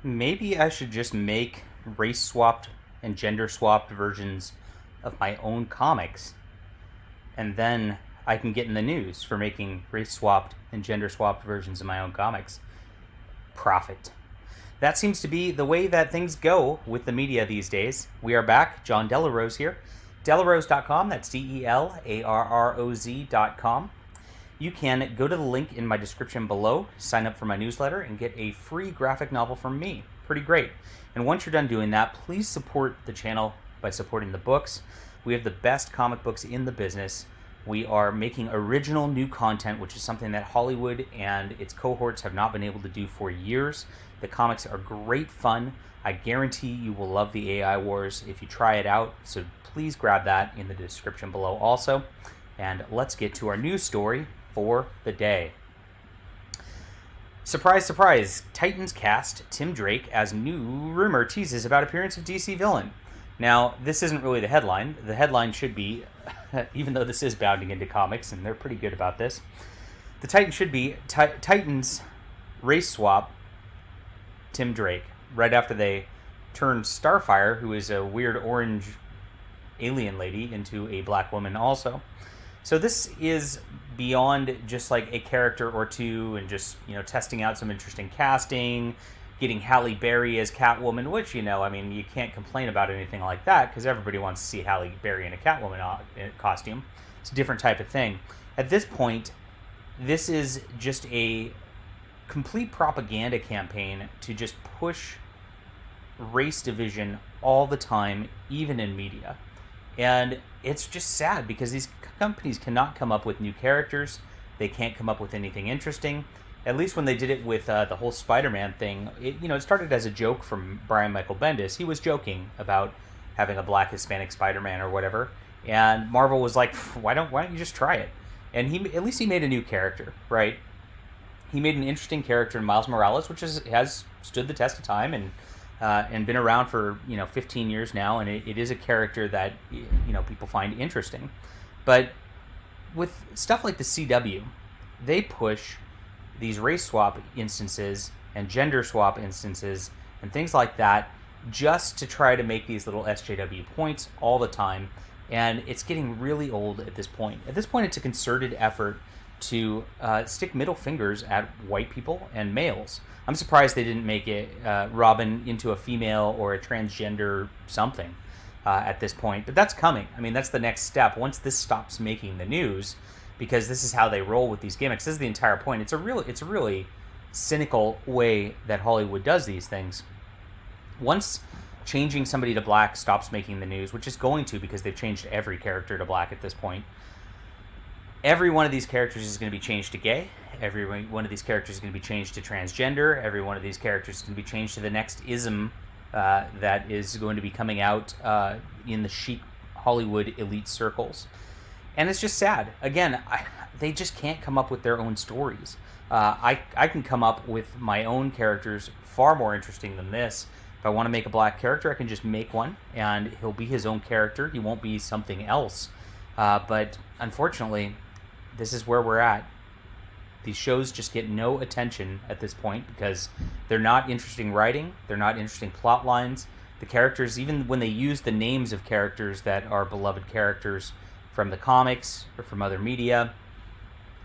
Maybe I should just make race swapped and gender swapped versions of my own comics, and then I can get in the news for making race swapped and gender swapped versions of my own comics. Profit. That seems to be the way that things go with the media these days. We are back. John Delarose here. Delarose.com. That's DELARROZ.com. You can go to the link in my description below, sign up for my newsletter, and get a free graphic novel from me. Pretty great. And once you're done doing that, please support the channel by supporting the books. We have the best comic books in the business. We are making original new content, which is something that Hollywood and its cohorts have not been able to do for years. The comics are great fun. I guarantee you will love the AI Wars if you try it out. So please grab that in the description below also. And let's get to our news story for the day. Surprise, surprise, Titans cast Tim Drake as new rumor teases about appearance of DC villain. Now, this isn't really the headline. The headline should be, even though this is bounding into comics, and they're pretty good about this, the Titan should be Titans race swap Tim Drake, right after they turned Starfire, who is a weird orange alien lady, into a black woman also. So this is beyond just like a character or two and just, testing out some interesting casting, getting Halle Berry as Catwoman, which, you can't complain about anything like that because everybody wants to see Halle Berry in a Catwoman costume. It's a different type of thing. At this point, this is just a complete propaganda campaign to just push race division all the time, even in media. And it's just sad because these companies cannot come up with new characters. They can't come up with anything interesting. At least when they did it with the whole Spider-Man thing, it started as a joke from Brian Michael Bendis. He was joking about having a black Hispanic Spider-Man or whatever, and Marvel was like, "Why don't you just try it?" And at least he made a new character, right? He made an interesting character in Miles Morales, which has stood the test of time and been around for 15 years now, and it is a character that people find interesting. But with stuff like the CW, they push these race swap instances and gender swap instances and things like that just to try to make these little SJW points all the time, and it's getting really old at this point. At this point, it's a concerted effort to stick middle fingers at white people and males. I'm surprised they didn't make it Robin into a female or a transgender something at this point, but that's coming. That's the next step. Once this stops making the news, because this is how they roll with these gimmicks. This is the entire point. It's a really cynical way that Hollywood does these things. Once changing somebody to black stops making the news, which is going to because they've changed every character to black at this point, every one of these characters is going to be changed to gay. Every one of these characters is going to be changed to transgender. Every one of these characters is going to be changed to the next ism that is going to be coming out in the chic Hollywood elite circles. And it's just sad. Again, they just can't come up with their own stories. I can come up with my own characters far more interesting than this. If I want to make a black character, I can just make one, and he'll be his own character. He won't be something else. But unfortunately, this is where we're at. These shows just get no attention at this point because they're not interesting writing. They're not interesting plot lines. The characters, even when they use the names of characters that are beloved characters from the comics or from other media,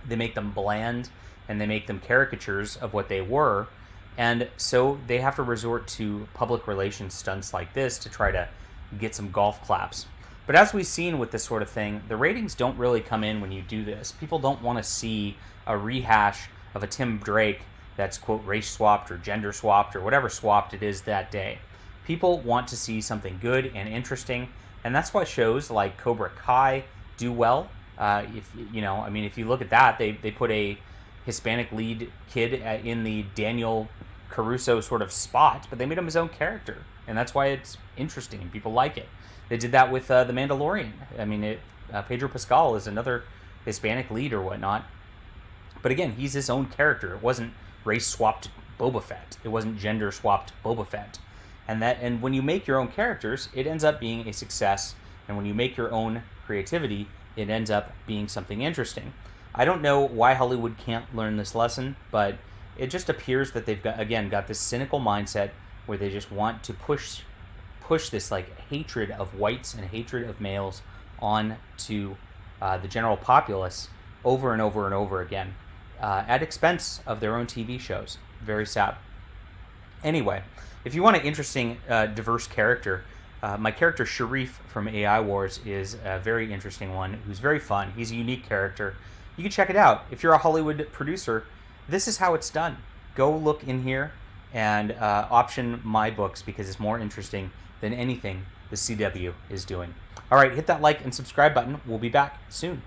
they make them bland and they make them caricatures of what they were. And so they have to resort to public relations stunts like this to try to get some golf claps. But as we've seen with this sort of thing, the ratings don't really come in when you do this. People don't want to see a rehash of a Tim Drake that's, quote, race swapped or gender swapped or whatever swapped it is that day. People want to see something good and interesting, and that's why shows like Cobra Kai do well. If you look at that, they put a Hispanic lead kid in the Daniel Caruso sort of spot, but they made him his own character, and that's why it's interesting and people like it. They did that with The Mandalorian. Pedro Pascal is another Hispanic lead or whatnot, but again, he's his own character. It wasn't race swapped Boba Fett. It wasn't gender swapped Boba Fett. And when you make your own characters, it ends up being a success. And when you make your own creativity, it ends up being something interesting. I don't know why Hollywood can't learn this lesson, but it just appears that they've got this cynical mindset where they just want to push this like hatred of whites and hatred of males on to the general populace over and over and over again, at expense of their own TV shows. Very sad. Anyway, if you want an interesting, diverse character, my character Sharif from AI Wars is a very interesting one who's very fun. He's a unique character. You can check it out. If you're a Hollywood producer, this is how it's done. Go look in here and option my books because it's more interesting than anything the CW is doing. All right, hit that like and subscribe button. We'll be back soon.